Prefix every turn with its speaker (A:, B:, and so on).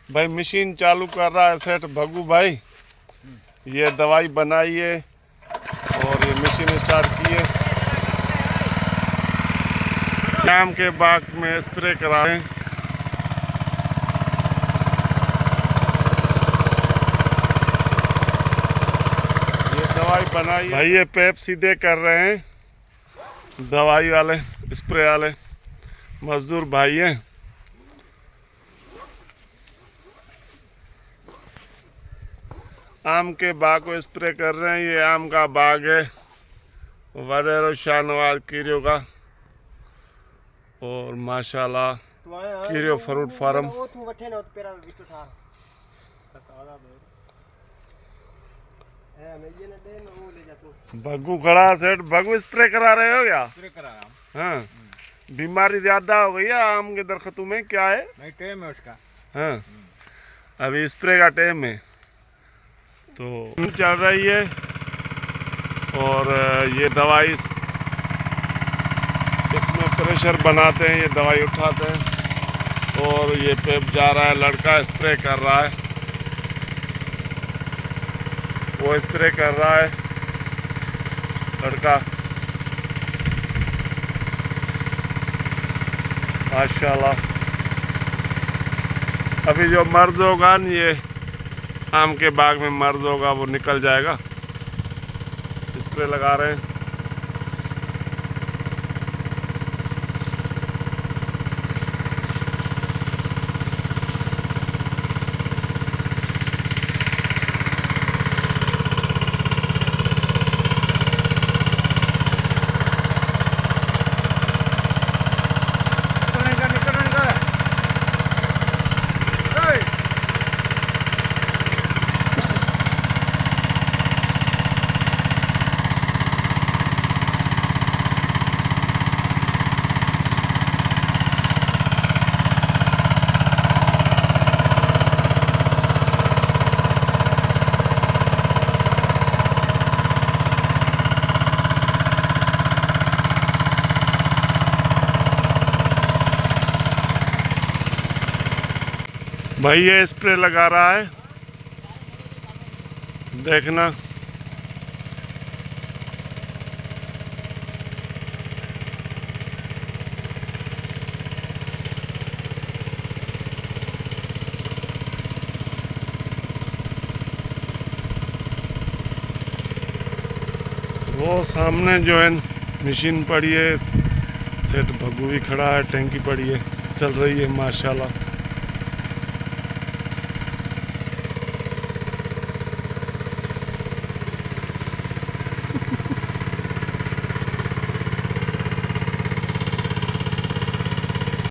A: भाई मशीन चालू कर रहा है सेठ भगू भाई। ये दवाई बनाइए और ये मशीन स्टार्ट किए। आम के बाग में स्प्रे कराएं। ये दवाई बनाइए भाई। ये पैप सीधे कर रहे हैं दवाई वाले, स्प्रे वाले मजदूर भाई हैं। आम के बाग को स्प्रे कर रहे हैं। ये आम का बाग है वडेरो शाहनवाज कीरियो का, और माशाल्लाह कीरियो फ्रूट फार्म। भगू खड़ा सेठ। भगू स्प्रे करा रहे हो क्या?
B: स्प्रे कराया।
A: हाँ, बीमारी ज्यादा हो गई है आम के दरख्तों में, क्या है?
B: नहीं, टाइम है उसका।
A: हाँ, अभी स्प्रे का टाइम है तो चल रही है। और ये दवाई इसमें प्रेशर बनाते हैं, ये दवाई उठाते हैं और ये पेप जा रहा है। लड़का स्प्रे कर रहा है, वो स्प्रे कर रहा है लड़का। माशाल्लाह। अभी जो मर्ज होगा न, ये आम के बाग में मर्ज होगा वो निकल जाएगा। स्प्रे लगा रहे हैं। भाई ये स्प्रे लगा रहा है, देखना। वो सामने जो है मशीन पड़ी है, सेठ भगू भी खड़ा है, टैंकी पड़ी है, चल रही है माशाल्लाह।